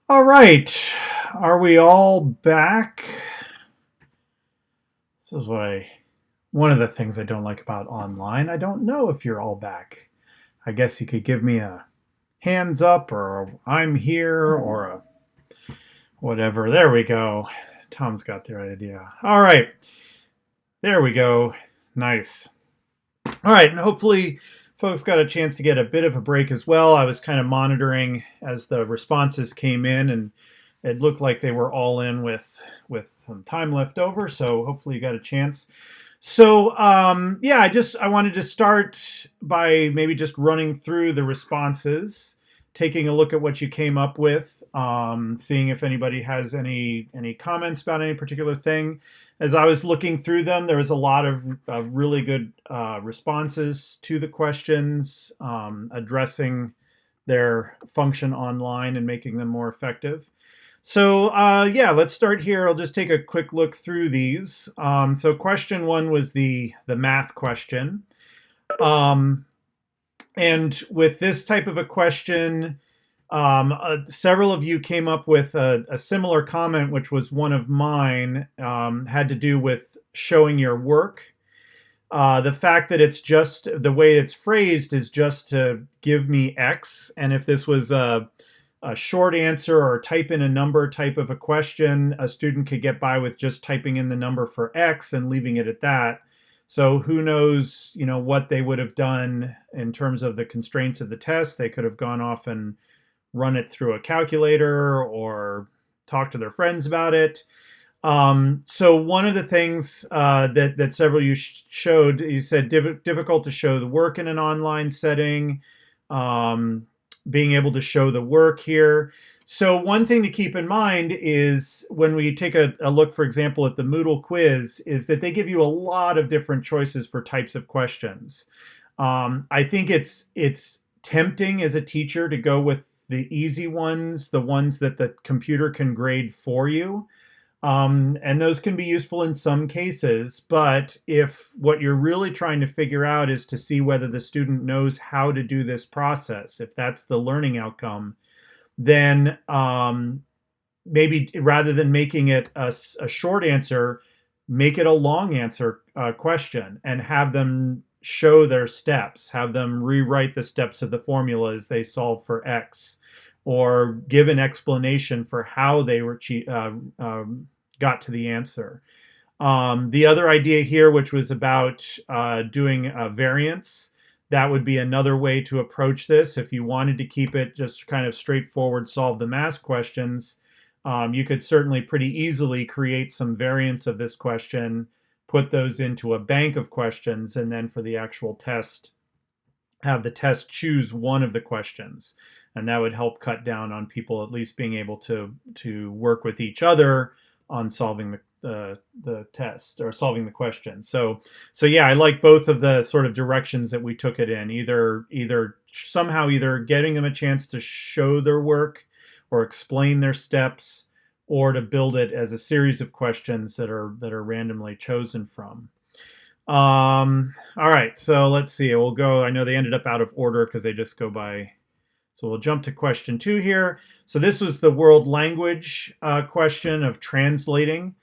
All right. Are we all back? This is one of the things I don't like about online. I don't know if you're all back. I guess you could give me a hands up or I'm here or a whatever. There we go. Tom's got the idea. All right. There we go. Nice. All right. And hopefully folks got a chance to get a bit of a break as well. I was kind of monitoring as the responses came in, and it looked like they were all in with some time left over. So hopefully you got a chance. So yeah, I wanted to start by maybe just running through the responses, taking a look at what you came up with, seeing if anybody has any comments about any particular thing. As I was looking through them, there was a lot of really good responses to the questions, addressing their function online and making them more effective. So yeah, let's start here. I'll just take a quick look through these. So question one was the math question. Um, and with this type of a question, several of you came up with a similar comment, which was one of mine, had to do with showing your work. The fact that it's just the way it's phrased is just to give me X. And if this was a short answer or type in a number type of a question, a student could get by with just typing in the number for X and leaving it at that. So who knows, what they would have done in terms of the constraints of the test. They could have gone off and run it through a calculator or talk to their friends about it. So one of the things that several of you showed, you said difficult to show the work in an online setting, being able to show the work here. So one thing to keep in mind is when we take a look, for example, at the Moodle quiz, is that they give you a lot of different choices for types of questions. I think it's tempting as a teacher to go with the easy ones, the ones that the computer can grade for you. And those can be useful in some cases, but if what you're really trying to figure out is to see whether the student knows how to do this process, if that's the learning outcome, then maybe rather than making it a short answer, make it a long answer question and have them show their steps, have them rewrite the steps of the formulas they solve for X, or give an explanation for how they were got to the answer. The other idea here, which was about doing variance, that would be another way to approach this. If you wanted to keep it just kind of straightforward, solve the math questions, you could certainly pretty easily create some variants of this question, put those into a bank of questions, and then for the actual test, have the test choose one of the questions. And that would help cut down on people at least being able to work with each other on solving the test or solving the question. So yeah, I like both of the sort of directions that we took it in. Either somehow getting them a chance to show their work or explain their steps, or to build it as a series of questions that are randomly chosen from. All right, so let's see. We'll go. I know they ended up out of order because they just go by. So we'll jump to question 2 here. So this was the world language question of translating.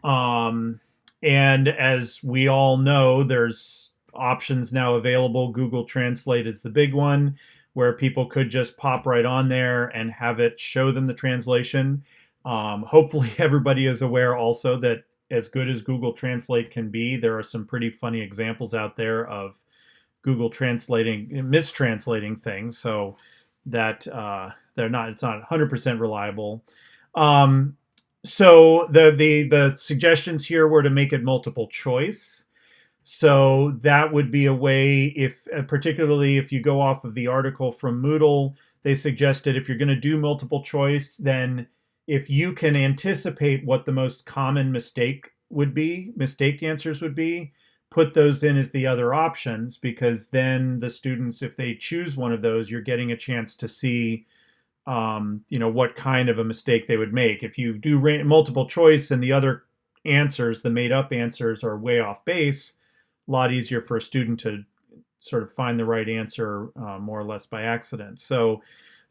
And as we all know, there's options now available. Google Translate is the big one, where people could just pop right on there and have it show them the translation. Hopefully everybody is aware also that as good as Google Translate can be, there are some pretty funny examples out there of Google mistranslating things. So that it's not 100% reliable. So the suggestions here were to make it multiple choice. So that would be a way, if particularly if you go off of the article from Moodle, they suggested if you're going to do multiple choice, then if you can anticipate what the most common mistake answers would be, put those in as the other options, because then the students, if they choose one of those, you're getting a chance to see what kind of a mistake they would make. If you do multiple choice and the other answers, the made up answers, are way off base, a lot easier for a student to sort of find the right answer more or less by accident. So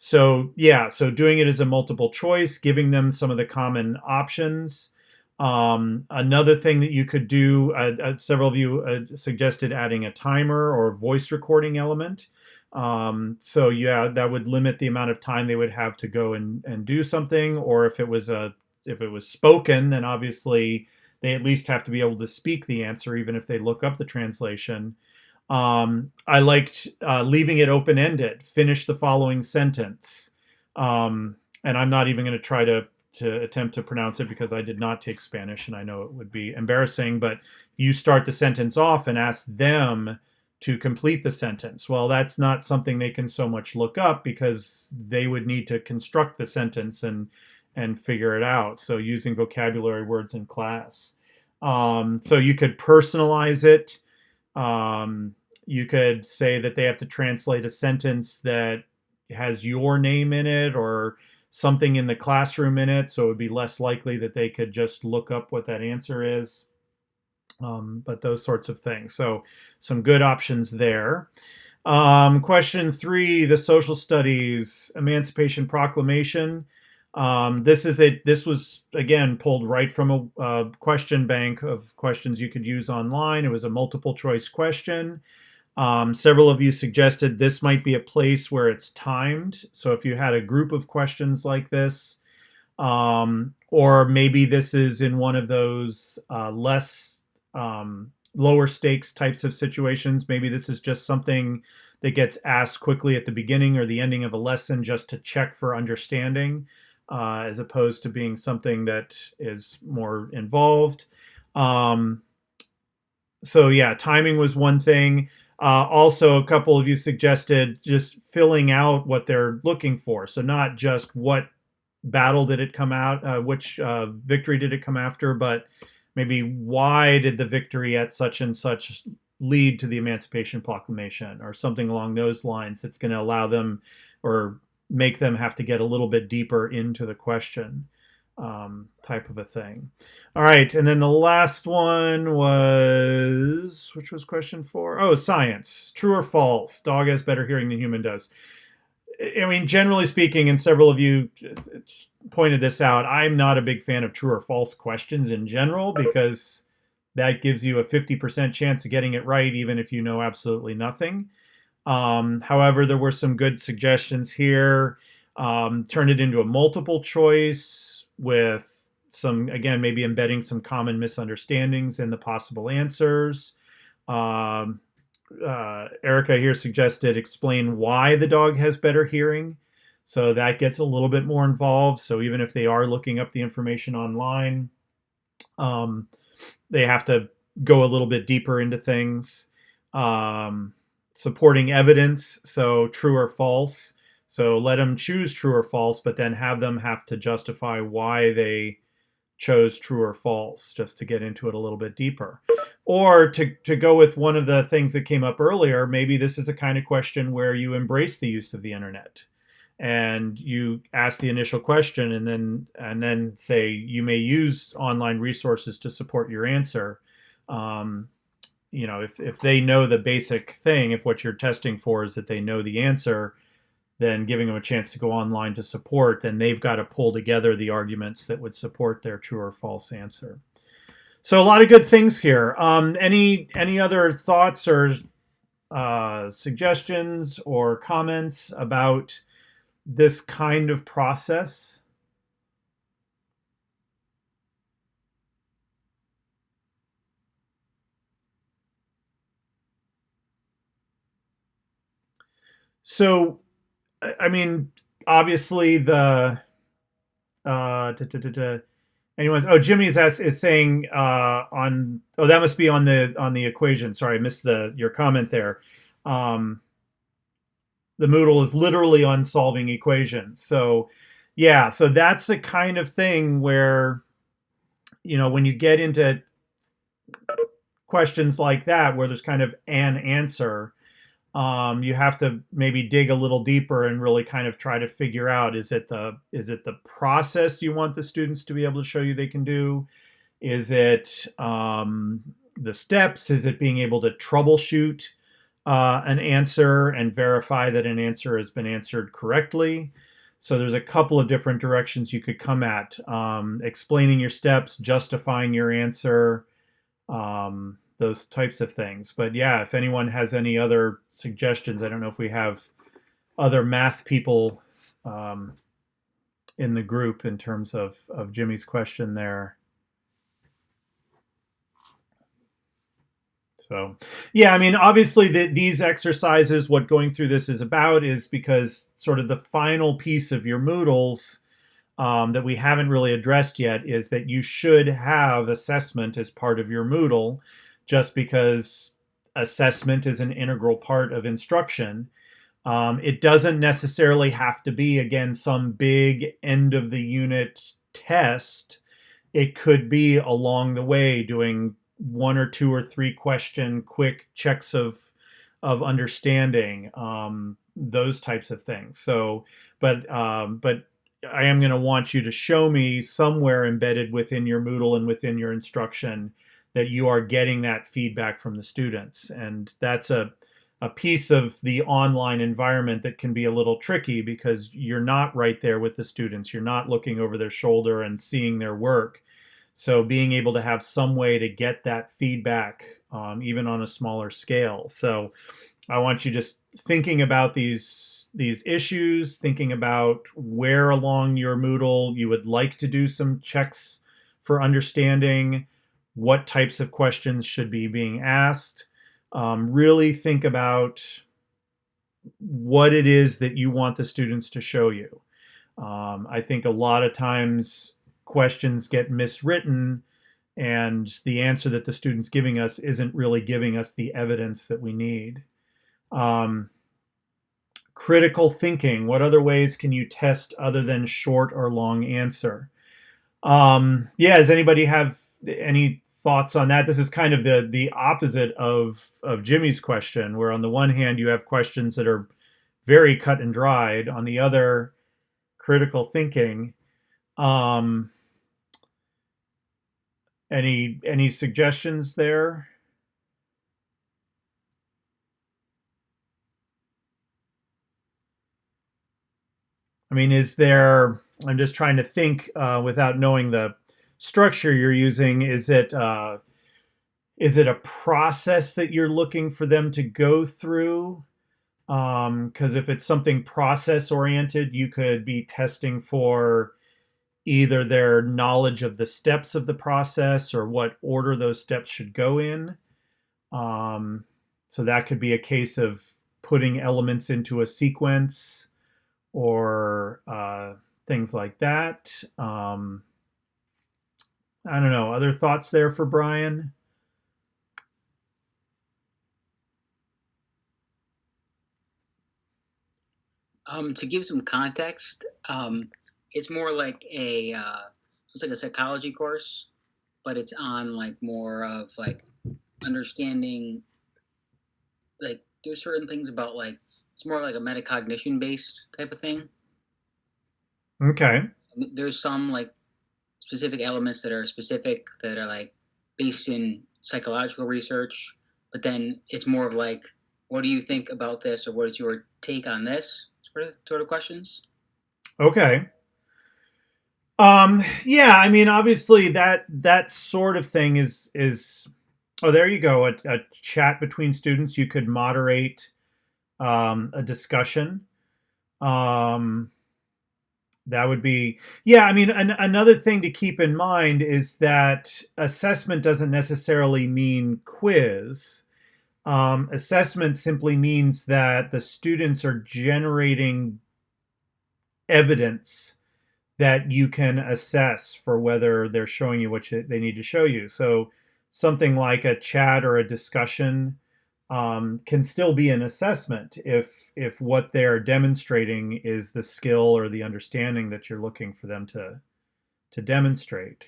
So yeah, so doing it as a multiple choice, giving them some of the common options. Another thing that you could do, several of you suggested adding a timer or voice recording element. So yeah, that would limit the amount of time they would have to go and do something. Or if it was spoken, then obviously they at least have to be able to speak the answer, even if they look up the translation. I liked leaving it open ended. Finish the following sentence. And I'm not even going to try to attempt to pronounce it because I did not take Spanish and I know it would be embarrassing. But you start the sentence off and ask them to complete the sentence. Well, that's not something they can so much look up because they would need to construct the sentence and figure it out. So using vocabulary words in class. So you could personalize it. You could say that they have to translate a sentence that has your name in it or something in the classroom in it, so it would be less likely that they could just look up what that answer is. But those sorts of things. So some good options there. Question 3, the social studies Emancipation Proclamation. This was again pulled right from a question bank of questions you could use online. It was a multiple choice question. Several of you suggested this might be a place where it's timed. So if you had a group of questions like this, or maybe this is in one of those less lower stakes types of situations. Maybe this is just something that gets asked quickly at the beginning or the ending of a lesson just to check for understanding, as opposed to being something that is more involved. So yeah, timing was one thing. Also, a couple of you suggested just filling out what they're looking for. So not just what battle did it come out, which victory did it come after, but maybe why did the victory at such and such lead to the Emancipation Proclamation or something along those lines. That's going to allow them or make them have to get a little bit deeper into the question. Type of a thing. All right, and then the last one was, which was question 4? Oh, science. True or false? Dog has better hearing than human does. I mean, generally speaking, and several of you pointed this out, I'm not a big fan of true or false questions in general because that gives you a 50% chance of getting it right, even if you know absolutely nothing. However, there were some good suggestions here. Turn it into a multiple choice with some, again, maybe embedding some common misunderstandings in the possible answers. Erica here suggested explain why the dog has better hearing. So that gets a little bit more involved. So even if they are looking up the information online, they have to go a little bit deeper into things. Supporting evidence, so true or false. So let them choose true or false, but then have them have to justify why they chose true or false, just to get into it a little bit deeper. Or to go with one of the things that came up earlier, maybe this is a kind of question where you embrace the use of the internet and you ask the initial question and then say you may use online resources to support your answer. If they know the basic thing, if what you're testing for is that they know the answer, then giving them a chance to go online to support, then they've got to pull together the arguments that would support their true or false answer. So a lot of good things here. Any other thoughts or suggestions or comments about this kind of process? So, I mean, obviously the uh, da, da, da, da, anyone's. Oh, Jimmy's is saying on. Oh, that must be on the equation. Sorry, I missed your comment there. Um, the Moodle is literally on solving equations. So, yeah, so that's the kind of thing where when you get into questions like that, where there's kind of an answer, you have to maybe dig a little deeper and really kind of try to figure out, is it the process you want the students to be able to show you they can do? Is it the steps? Is it being able to troubleshoot an answer and verify that an answer has been answered correctly. So there's a couple of different directions you could come at, explaining your steps, justifying your answer, those types of things. But yeah, if anyone has any other suggestions, I don't know if we have other math people um, in the group in terms of Jimmy's question there. So, yeah, I mean, obviously, these exercises, what going through this is about is because sort of the final piece of your Moodles that we haven't really addressed yet is that you should have assessment as part of your Moodle, just because assessment is an integral part of instruction. It doesn't necessarily have to be, again, some big end of the unit test. It could be along the way doing one or two or three question quick checks of understanding, those types of things. So, but I am going to want you to show me somewhere embedded within your Moodle and within your instruction that you are getting that feedback from the students, and that's a piece of the online environment that can be a little tricky because you're not right there with the students. You're not looking over their shoulder and seeing their work. So being able to have some way to get that feedback, even on a smaller scale. So I want you just thinking about these issues, thinking about where along your Moodle you would like to do some checks for understanding, what types of questions should be being asked. Really think about what it is that you want the students to show you. I think a lot of times questions get miswritten, and the answer that the student's giving us isn't really giving us the evidence that we need. Um, Critical thinking. What other ways can you test other than short or long answer? Yeah, does anybody have any thoughts on that? This is kind of the opposite of Jimmy's question, where on the one hand you have questions that are very cut and dried. On the other, critical thinking. Um, any suggestions there? I mean, is there? I'm just trying to think without knowing the structure you're using. Is it a process that you're looking for them to go through? Because if it's something process oriented, you could be testing for either their knowledge of the steps of the process or what order those steps should go in. Um, so that could be a case of putting elements into a sequence or things like that. I don't know. Other thoughts there for Brian? To give some context, it's more like it's like a psychology course, but it's on like more of like understanding, like there's certain things about like it's more like a metacognition based type of thing. Okay. There's some like specific elements that are specific that are like based in psychological research, but then it's more of like, what do you think about this, or what is your take on this sort of questions. Okay. Yeah, I mean, obviously that sort of thing is. Oh, there you go. A chat between students. You could moderate a discussion. Um, that would be, yeah. I mean, another thing to keep in mind is that assessment doesn't necessarily mean quiz. Assessment simply means that the students are generating evidence that you can assess for whether they're showing you what they need to show you. So something like a chat or a discussion can still be an assessment if what they're demonstrating is the skill or the understanding that you're looking for them to demonstrate.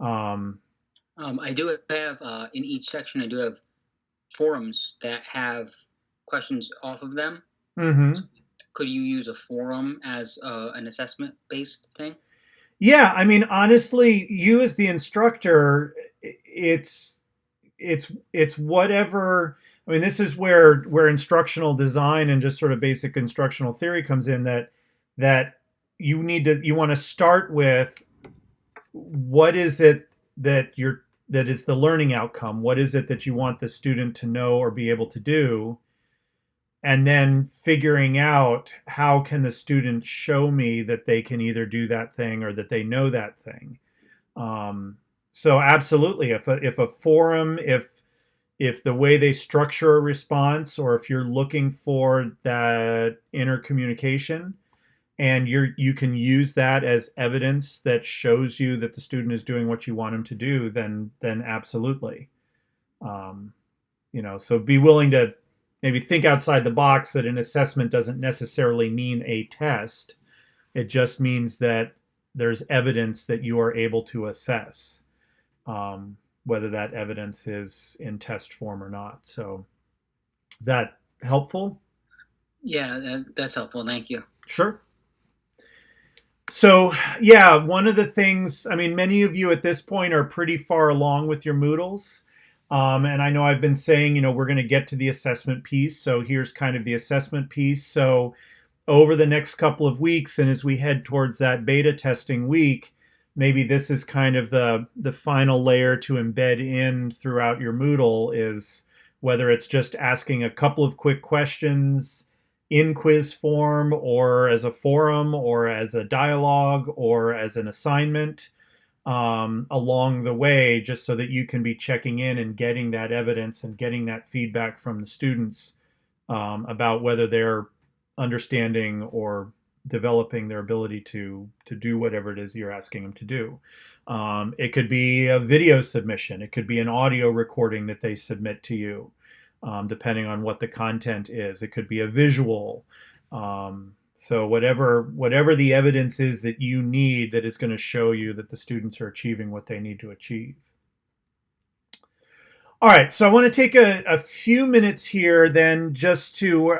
Um, I do have in each section. I do have forums that have questions off of them. mhm. Could you use a forum as an assessment based thing? Yeah, I mean, honestly, you as the instructor, it's it's whatever. I mean, this is where instructional design and just sort of basic instructional theory comes in. That you want to start with what is it that is the learning outcome. What is it that you want the student to know or be able to do? And then figuring out how can the student show me that they can either do that thing or that they know that thing. Um, so absolutely, if a forum, if the way they structure a response, or if you're looking for that intercommunication, and you can use that as evidence that shows you that the student is doing what you want him to do, then absolutely. Um, so be willing to maybe think outside the box, that an assessment doesn't necessarily mean a test. It just means that there's evidence that you are able to assess, whether that evidence is in test form or not. So is that helpful? Yeah, that's helpful. Thank you. Sure. So yeah, one of the things, I mean, many of you at this point are pretty far along with your Moodles. And I know I've been saying, we're going to get to the assessment piece. So here's kind of the assessment piece. So over the next couple of weeks, and as we head towards that beta testing week, maybe this is kind of the final layer to embed in throughout your Moodle, is whether it's just asking a couple of quick questions in quiz form, or as a forum, or as a dialogue, or as an assignment along the way, just so that you can be checking in and getting that evidence and getting that feedback from the students about whether they're understanding or developing their ability to do whatever it is you're asking them to do. It could be a video submission. It could be an audio recording that they submit to you, depending on what the content is. It could be a visual. So whatever the evidence is that you need, that is going to show you that the students are achieving what they need to achieve. All right, so I want to take a few minutes here then just to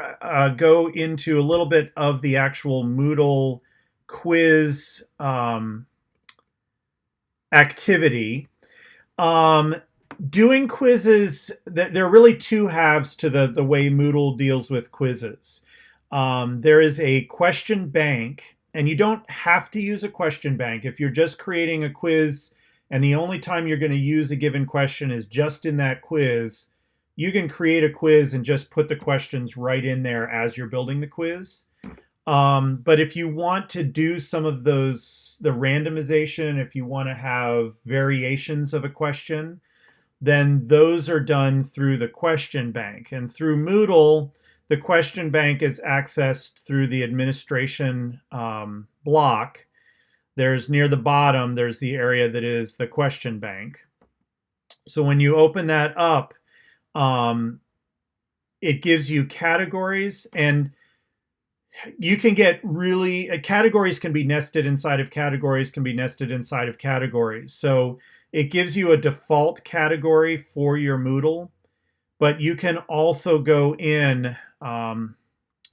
go into a little bit of the actual Moodle quiz activity. Doing quizzes, there are really two halves to the way Moodle deals with quizzes. There is a question bank, and you don't have to use a question bank. If you're just creating a quiz and the only time you're going to use a given question is just in that quiz, you can create a quiz and just put the questions right in there as you're building the quiz. But if you want to do some of the randomization, if you want to have variations of a question, then those are done through the question bank. And through Moodle, the question bank is accessed through the administration block. There's near the bottom, there's the area that is the question bank. So when you open that up, it gives you categories, and you can get really, categories can be nested inside of categories, can be nested inside of categories. So it gives you a default category for your Moodle, but you can also go in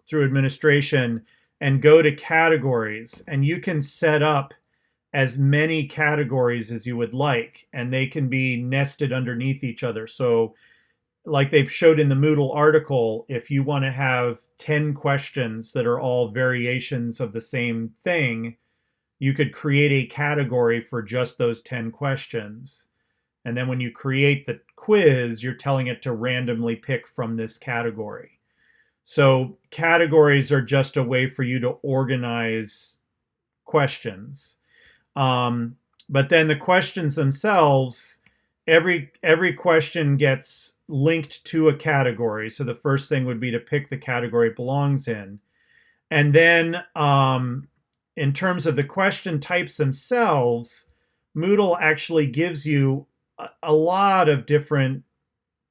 through administration and go to categories, and you can set up as many categories as you would like, and they can be nested underneath each other. So like they showed in the Moodle article, if you want to have 10 questions that are all variations of the same thing, you could create a category for just those 10 questions. And then when you create the quiz, you're telling it to randomly pick from this category. So categories are just a way for you to organize questions. But then the questions themselves, every question gets linked to a category. So the first thing would be to pick the category it belongs in. And then in terms of the question types themselves, Moodle actually gives you a lot of different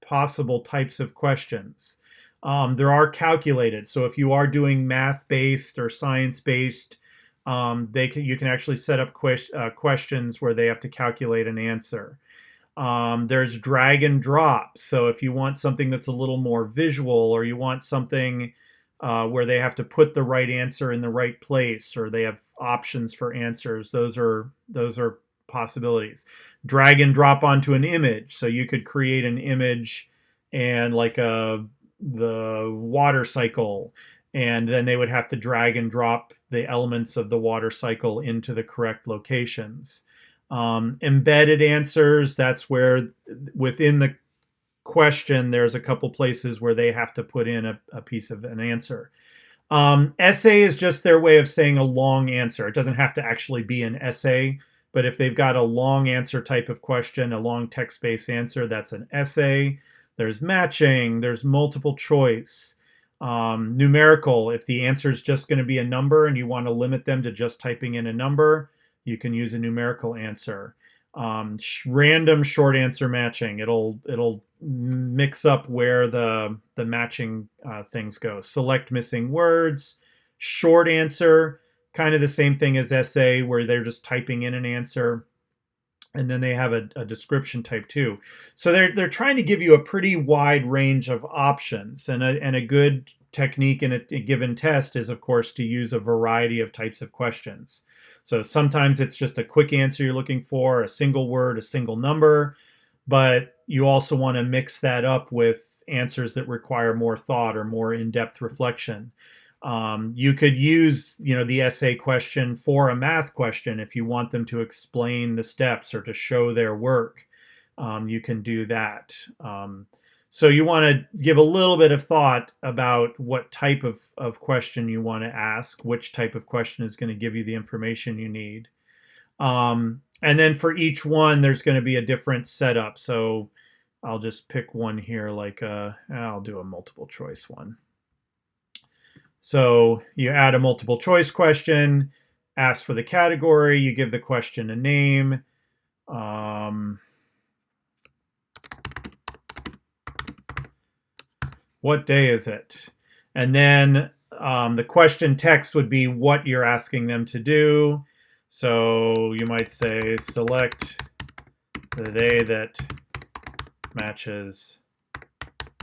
possible types of questions. There are calculated. So if you are doing math-based or science-based, you can actually set up questions where they have to calculate an answer. There's drag and drop. So if you want something that's a little more visual, or you want something where they have to put the right answer in the right place, or they have options for answers, those are possibilities. Drag and drop onto an image. So you could create an image and like the water cycle, and then they would have to drag and drop the elements of the water cycle into the correct locations. Embedded answers, that's where within the question there's a couple places where they have to put in a piece of an answer. Essay is just their way of saying a long answer. It doesn't have to actually be an essay, but if they've got a long answer type of question, a long text-based answer, that's an essay. There's matching, there's multiple choice. Numerical, if the answer is just going to be a number and you want to limit them to just typing in a number, you can use a numerical answer. Random short answer matching, it'll mix up where the matching things go. Select missing words. Short answer, kind of the same thing as essay, where they're just typing in an answer, and then they have a description type too. So they're trying to give you a pretty wide range of options, and a good technique in a given test is, of course, to use a variety of types of questions. So sometimes it's just a quick answer you're looking for, a single word, a single number, but you also want to mix that up with answers that require more thought or more in-depth reflection. You could use, the essay question for a math question if you want them to explain the steps or to show their work. You can do that. So you want to give a little bit of thought about what type of question you want to ask, which type of question is going to give you the information you need. And then for each one, there's going to be a different setup. So I'll just pick one here, like I'll do a multiple choice one. So you add a multiple choice question, ask for the category, you give the question a name. What day is it? And then the question text would be what you're asking them to do. So you might say, select the day that matches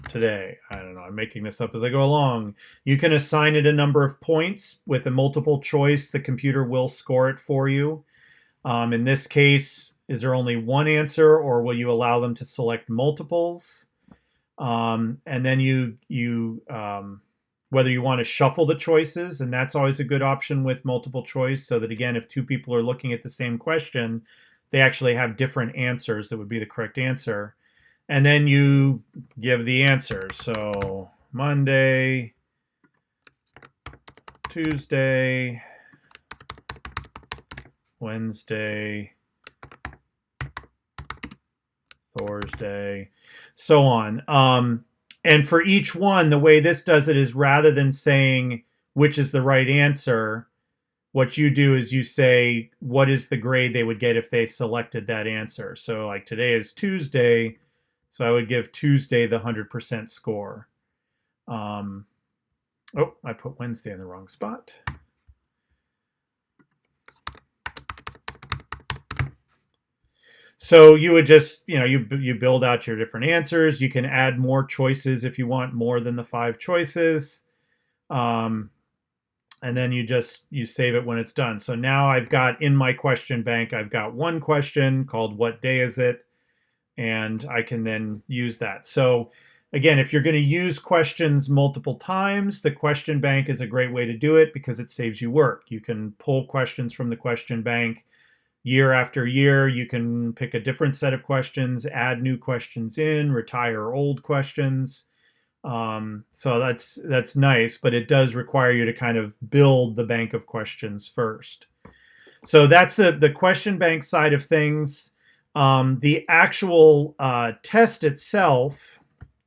today. I don't know, I'm making this up as I go along. You can assign it a number of points. With a multiple choice, the computer will score it for you. In this case, is there only one answer, or will you allow them to select multiples? And then whether you want to shuffle the choices, and that's always a good option with multiple choice, so that again, if two people are looking at the same question, they actually have different answers that would be the correct answer. And then you give the answers. So Monday, Tuesday, Wednesday, Thursday, so on. And for each one, the way this does it is, rather than saying which is the right answer, what you do is you say what is the grade they would get if they selected that answer. So like today is Tuesday, so I would give Tuesday the 100% score. Oh, I put Wednesday in the wrong spot. So you would just, you build out your different answers. You can add more choices if you want more than the 5 choices. And then you save it when it's done. So now I've got in my question bank, I've got one question called what day is it? And I can then use that. So again, if you're going to use questions multiple times, the question bank is a great way to do it because it saves you work. You can pull questions from the question bank year after year. You can pick a different set of questions, add new questions in, retire old questions. So that's nice, but it does require you to kind of build the bank of questions first. So that's the question bank side of things. The actual test itself,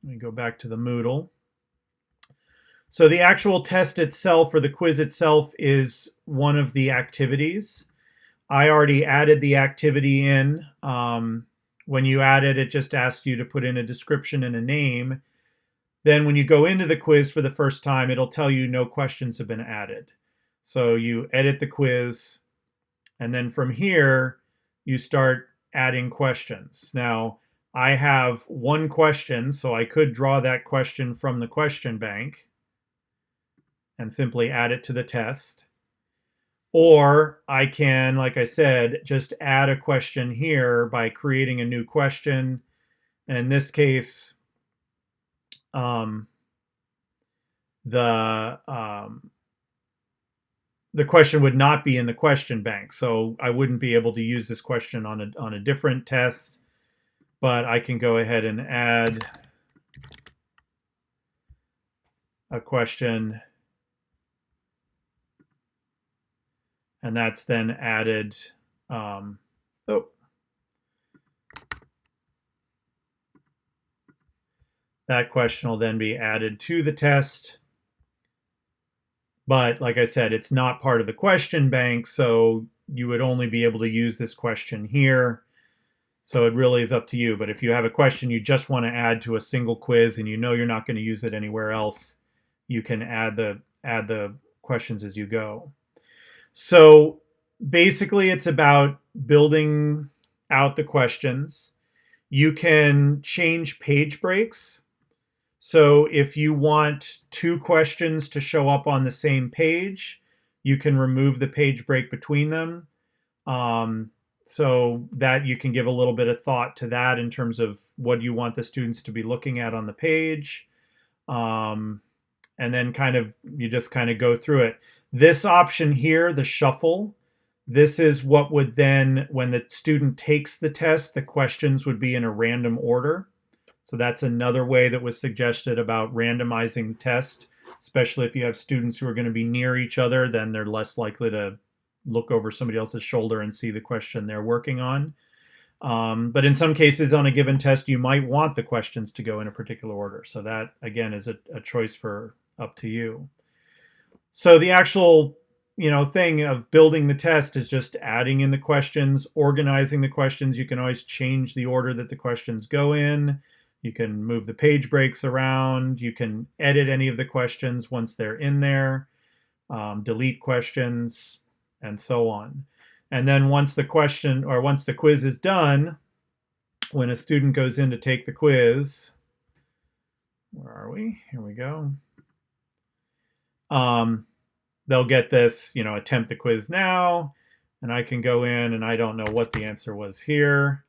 let me go back to the Moodle. So the actual test itself, or the quiz itself, is one of the activities. I already added the activity in. When you add it, it just asks you to put in a description and a name. Then when you go into the quiz for the first time, it'll tell you no questions have been added. So you edit the quiz, and then from here, you start adding questions. Now, I have one question, so I could draw that question from the question bank and simply add it to the test. Or I can, like I said, just add a question here by creating a new question. And in this case, um, the um, the question would not be in the question bank. So I wouldn't be able to use this question on a different test, but I can go ahead and add a question, and that's then added. Um, oh, that question will then be added to the test. But like I said, it's not part of the question bank, so you would only be able to use this question here. So it really is up to you. But if you have a question you just want to add to a single quiz and you know you're not going to use it anywhere else, you can add the questions as you go. So basically it's about building out the questions. You can change page breaks. So if you want two questions to show up on the same page, you can remove the page break between them. Um, so that you can give a little bit of thought to that in terms of what you want the students to be looking at on the page. Um, and then you just kind of go through it. This option here, the shuffle, this is what would then, when the student takes the test, the questions would be in a random order. So that's another way that was suggested about randomizing the test, especially if you have students who are going to be near each other, then they're less likely to look over somebody else's shoulder and see the question they're working on. But in some cases on a given test, you might want the questions to go in a particular order. So that, again, is a choice for up to you. So the actual thing of building the test is just adding in the questions, organizing the questions. You can always change the order that the questions go in. You can move the page breaks around. You can edit any of the questions once they're in there, delete questions, and so on. And then once the quiz is done, when a student goes in to take the quiz, where are we? Here we go. They'll get this, attempt the quiz now, and I can go in and I don't know what the answer was here.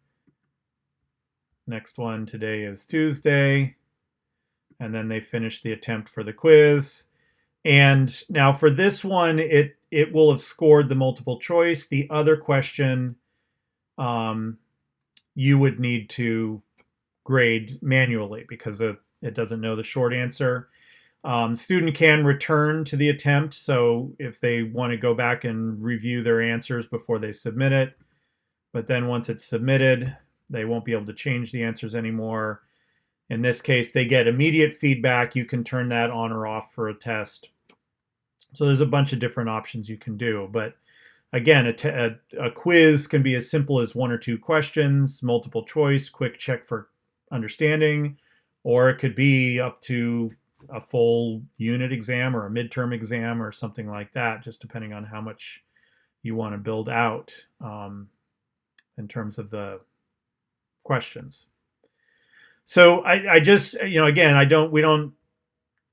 Next one, today is Tuesday. And then they finish the attempt for the quiz. And now for this one, it will have scored the multiple choice. The other question, you would need to grade manually because it doesn't know the short answer. Student can return to the attempt, so if they want to go back and review their answers before they submit it. But then once it's submitted, they won't be able to change the answers anymore. In this case, they get immediate feedback. You can turn that on or off for a test. So there's a bunch of different options you can do. But again, a quiz can be as simple as one or two questions, multiple choice, quick check for understanding, or it could be up to a full unit exam or a midterm exam or something like that, just depending on how much you want to build out in terms of the questions. So I just, again, we don't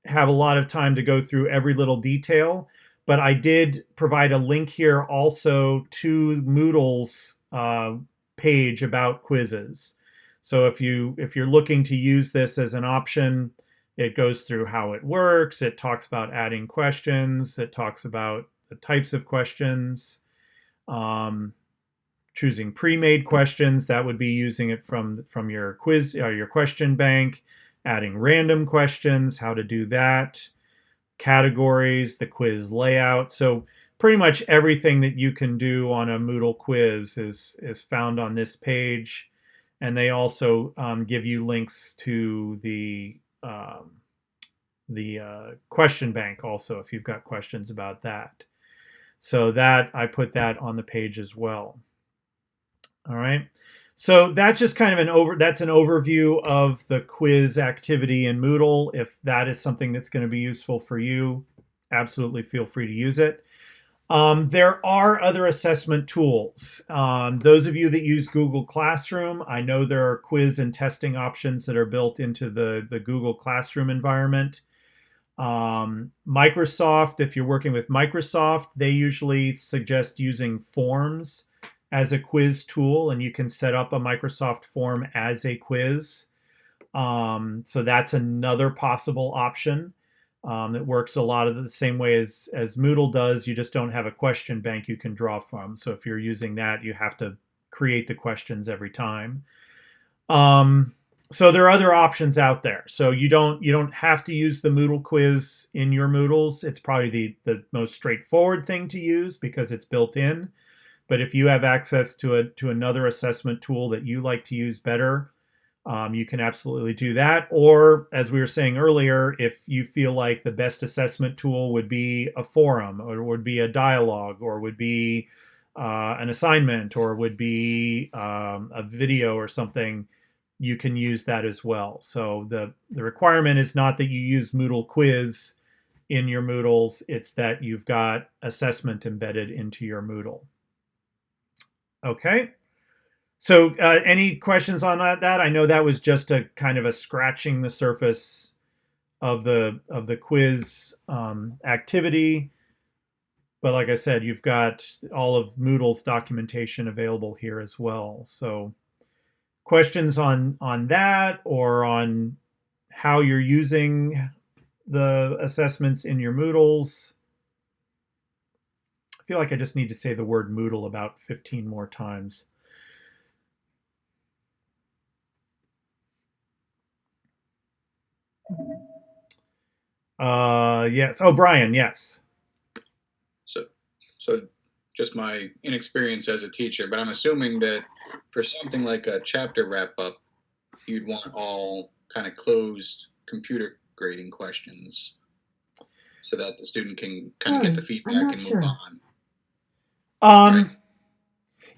have a lot of time to go through every little detail, but I did provide a link here also to Moodle's page about quizzes. So if you're looking to use this as an option, it goes through how it works. It talks about adding questions. It talks about the types of questions. Choosing pre-made questions, that would be using it from your quiz or your question bank. Adding random questions, how to do that. Categories, the quiz layout. So pretty much everything that you can do on a Moodle quiz is found on this page. And they also give you links to the question bank also if you've got questions about that. So that I put that on the page as well. All right. So that's just kind of that's an overview of the quiz activity in Moodle. If that is something that's going to be useful for you, absolutely feel free to use it. There are other assessment tools. Those of you that use Google Classroom, I know there are quiz and testing options that are built into the Google Classroom environment. Microsoft, if you're working with Microsoft, they usually suggest using Forms as a quiz tool, and you can set up a Microsoft form as a quiz. So that's another possible option. It works a lot of the same way as Moodle does. You just don't have a question bank you can draw from. So if you're using that, you have to create the questions every time. Um, so there are other options out there. So you don't have to use the Moodle quiz in your Moodles. It's probably the most straightforward thing to use because it's built in. But if you have access to another assessment tool that you like to use better, you can absolutely do that. Or, as we were saying earlier, if you feel like the best assessment tool would be a forum, or would be a dialogue, or would be an assignment, or would be a video or something, you can use that as well. So the requirement is not that you use Moodle Quiz in your Moodles, it's that you've got assessment embedded into your Moodle. Okay. So, any questions on that? I know that was just a kind of a scratching the surface of the quiz activity, but like I said, you've got all of Moodle's documentation available here as well. So, questions on that or on how you're using the assessments in your Moodles? I feel like I just need to say the word Moodle about 15 more times. Yes. Oh, Brian, yes. So, so just my inexperience as a teacher, but I'm assuming that for something like a chapter wrap up, you'd want all kind of closed computer grading questions so that the student can kind of get the Sorry, I'm feedback not and move sure. on. Right?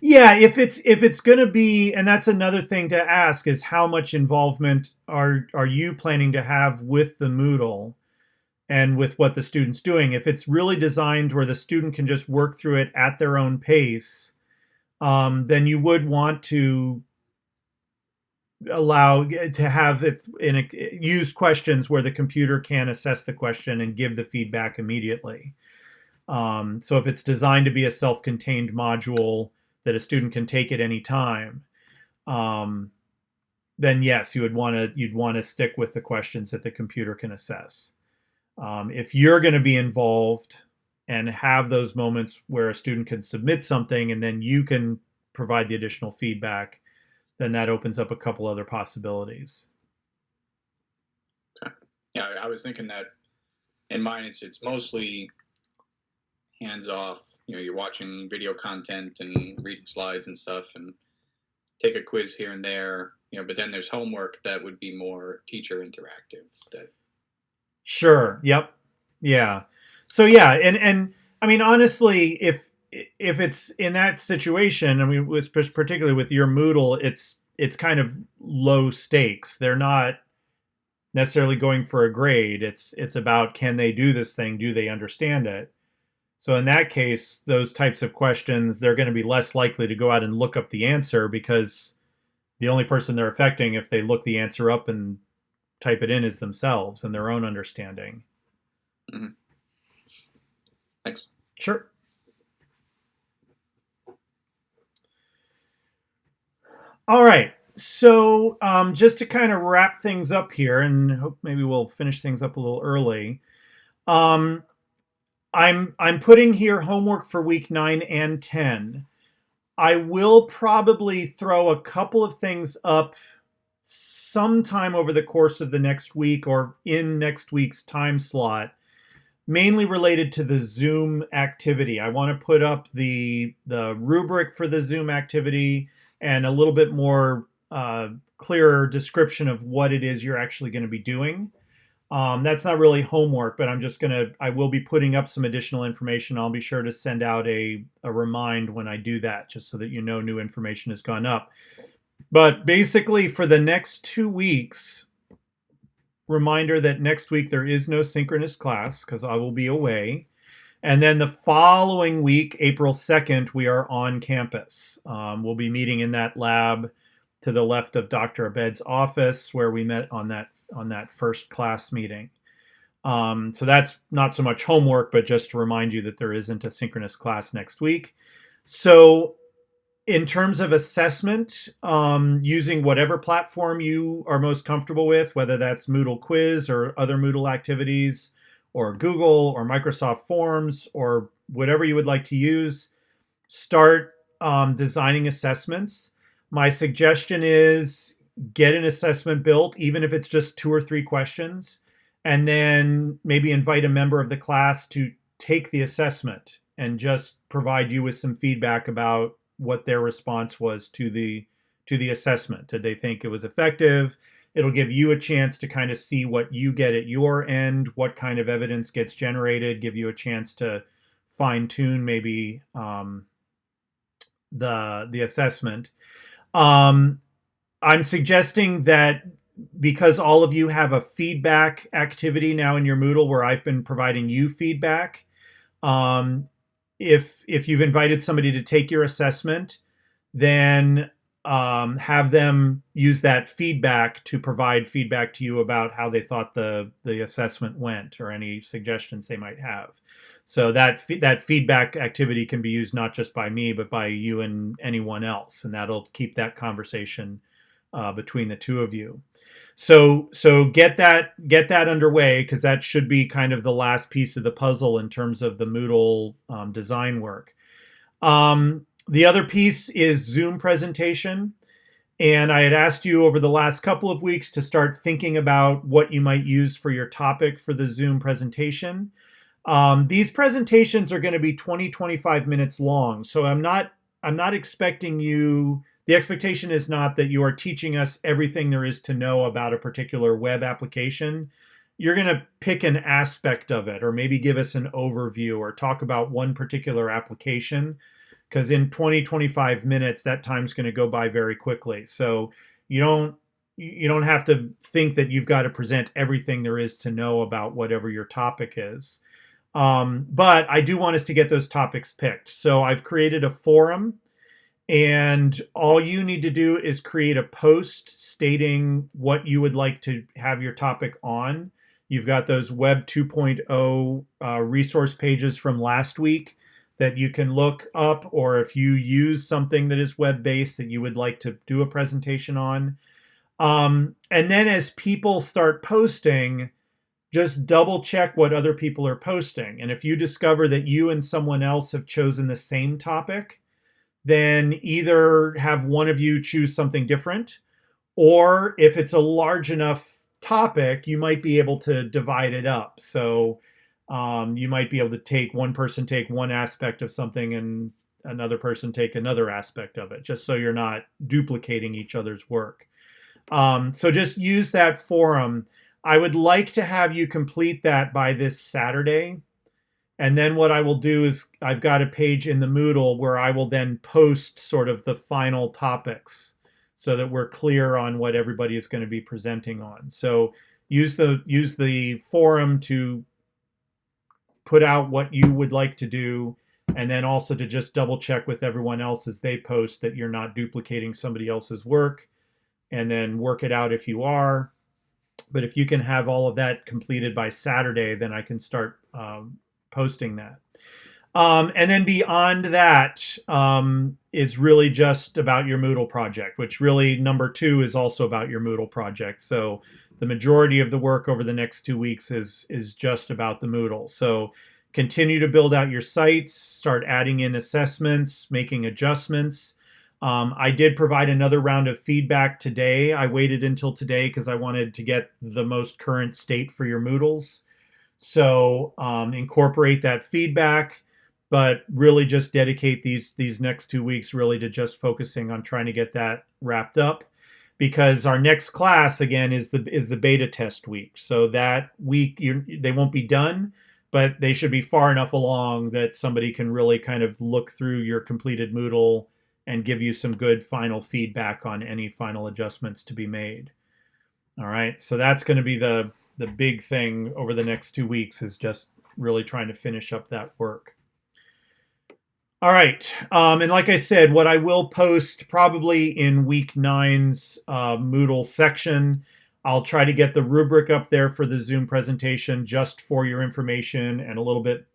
Yeah, if it's going to be, and that's another thing to ask is how much involvement are you planning to have with the Moodle and with what the student's doing? If it's really designed where the student can just work through it at their own pace, then you would want to allow to have it use questions where the computer can assess the question and give the feedback immediately. So if it's designed to be a self-contained module that a student can take at any time, then yes, you'd want to stick with the questions that the computer can assess. If you're going to be involved and have those moments where a student can submit something and then you can provide the additional feedback, then that opens up a couple other possibilities. Okay. Yeah, I was thinking that in mine, it's mostly hands off. You know, you're watching video content and reading slides and stuff, and take a quiz here and there. You know, but then there's homework that would be more teacher interactive. That Sure. Yep. Yeah. So yeah, and I mean honestly, if it's in that situation, I mean, particularly with your Moodle, it's kind of low stakes. They're not necessarily going for a grade. It's about can they do this thing? Do they understand it? So in that case, those types of questions, they're going to be less likely to go out and look up the answer because the only person they're affecting if they look the answer up and type it in is themselves and their own understanding. mm-hmm. Thanks. Sure. All right. So just to kind of wrap things up here, and hope maybe we'll finish things up a little early. I'm putting here homework for week 9 and 10. I will probably throw a couple of things up sometime over the course of the next week or in next week's time slot, mainly related to the Zoom activity. I want to put up the rubric for the Zoom activity and a little bit more clearer description of what it is you're actually going to be doing. That's not really homework, but I will be putting up some additional information. I'll be sure to send out a remind when I do that, just so that you know new information has gone up. But basically for the next 2 weeks, reminder that next week there is no synchronous class because I will be away. And then the following week, April 2nd, we are on campus. We'll be meeting in that lab to the left of Dr. Abed's office where we met on that first class meeting. So that's not so much homework, but just to remind you that there isn't a synchronous class next week. So In terms of assessment, using whatever platform you are most comfortable with, whether that's Moodle Quiz or other Moodle activities, or Google or Microsoft Forms, or whatever you would like to use, start designing assessments. My suggestion is get an assessment built, even if it's just 2 or 3 questions, and then maybe invite a member of the class to take the assessment and just provide you with some feedback about what their response was to the assessment. Did they think it was effective? It'll give you a chance to kind of see what you get at your end, what kind of evidence gets generated, give you a chance to fine tune maybe the assessment. Um, I'm suggesting that because all of you have a feedback activity now in your Moodle where I've been providing you feedback, um, if you've invited somebody to take your assessment, then have them use that feedback to provide feedback to you about how they thought the assessment went or any suggestions they might have. So that feedback activity can be used not just by me but by you and anyone else, and that'll keep that conversation between the two of you. So get that underway, because that should be kind of the last piece of the puzzle in terms of the Moodle design work. The other piece is Zoom presentation. And I had asked you over the last couple of weeks to start thinking about what you might use for your topic for the Zoom presentation. These presentations are going to be 20-25 minutes long. So I'm not expecting you, the expectation is not that you are teaching us everything there is to know about a particular web application. You're going to pick an aspect of it, or maybe give us an overview or talk about one particular application, because in 20-25 minutes that time's going to go by very quickly. So you don't have to think that you've got to present everything there is to know about whatever your topic is. But I do want us to get those topics picked. So I've created a forum, and all you need to do is create a post stating what you would like to have your topic on. You've got those Web 2.0 resource pages from last week that you can look up, or if you use something that is web-based that you would like to do a presentation on. And then as people start posting, just double check what other people are posting. And if you discover that you and someone else have chosen the same topic, then either have one of you choose something different, or if it's a large enough topic, you might be able to divide it up. So you might be able to take one person take one aspect of something and another person take another aspect of it, just so you're not duplicating each other's work. So just use that forum. I would like to have you complete that by this Saturday. And then what I will do is I've got a page in the Moodle where I will then post sort of the final topics so that we're clear on what everybody is going to be presenting on. So use the forum to put out what you would like to do, and then also to just double check with everyone else as they post that you're not duplicating somebody else's work, and then work it out if you are. But if you can have all of that completed by Saturday, then I can start posting that. And then beyond that, it's really just about your Moodle project, which really number 2 is also about your Moodle project. So the majority of the work over the next 2 weeks is just about the Moodle. So continue to build out your sites, start adding in assessments, making adjustments. I did provide another round of feedback today. I waited until today because I wanted to get the most current state for your Moodles. So incorporate that feedback, but really just dedicate these next 2 weeks really to just focusing on trying to get that wrapped up, because our next class again is the beta test week. So that week they won't be done, but they should be far enough along that somebody can really kind of look through your completed Moodle and give you some good final feedback on any final adjustments to be made. All right, so that's going to be the big thing over the next 2 weeks, is just really trying to finish up that work. All right, and like I said, what I will post probably in week 9's Moodle section, I'll try to get the rubric up there for the Zoom presentation just for your information, and a little bit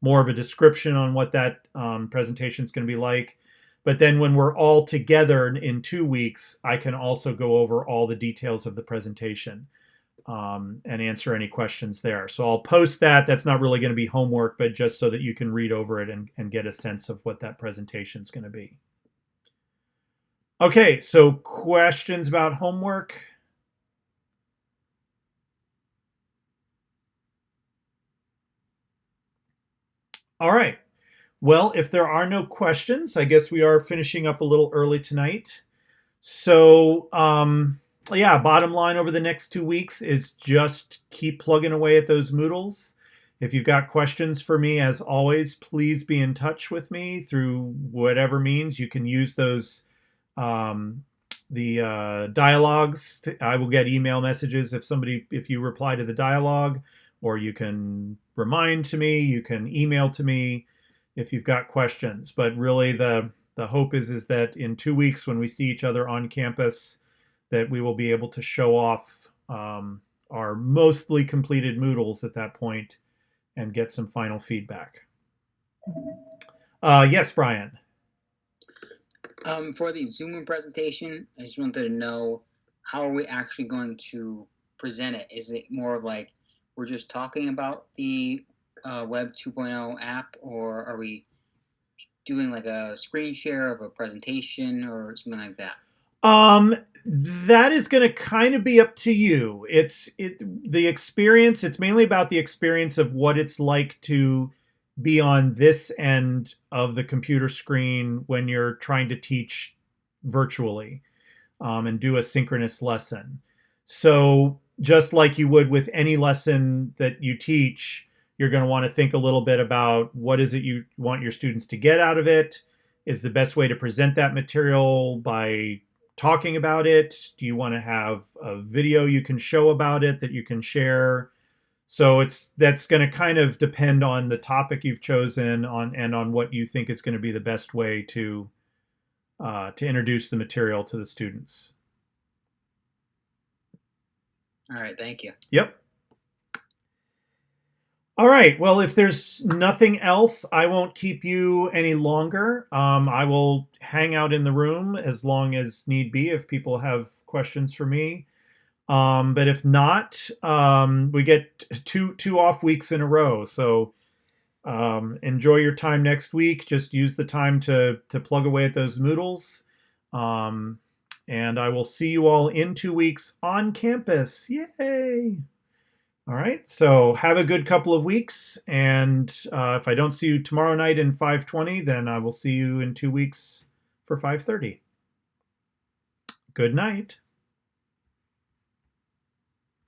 more of a description on what that presentation is going to be like. But then when we're all together in 2 weeks, I can also go over all the details of the presentation and answer any questions there. So I'll post that. That's not really going to be homework, but just so that you can read over it and get a sense of what that presentation is going to be. Okay, so questions about homework? All right. Well, if there are no questions, I guess we are finishing up a little early tonight. So, yeah, bottom line over the next 2 weeks is just keep plugging away at those Moodles. If you've got questions for me, as always, please be in touch with me through whatever means. You can use those dialogues. I will get email messages if you reply to the dialogue, or you can remind to me. You can email to me if you've got questions. But really, the hope is that in 2 weeks, when we see each other on campus, that we will be able to show off our mostly completed Moodles at that point and get some final feedback. Yes, Brian. For the Zoom presentation, I just wanted to know, how are we actually going to present it? Is it more of like we're just talking about the Web 2.0 app, or are we doing like a screen share of a presentation or something like that? That is going to kind of be up to you. The experience. It's mainly about the experience of what it's like to be on this end of the computer screen when you're trying to teach virtually and do a synchronous lesson. So just like you would with any lesson that you teach, you're going to want to think a little bit about what is it you want your students to get out of it. Is the best way to present that material by talking about it? Do you want to have a video you can show about it that you can share? So that's going to kind of depend on the topic you've chosen and on what you think is going to be the best way to introduce the material to the students. All right, thank you. Yep. All right. Well, if there's nothing else, I won't keep you any longer. I will hang out in the room as long as need be if people have questions for me. But if not, we get two off weeks in a row. So enjoy your time next week. Just use the time to plug away at those Moodles. And I will see you all in 2 weeks on campus. Yay! All right. So have a good couple of weeks. And if I don't see you tomorrow night in 5:20, then I will see you in 2 weeks for 5:30. Good night.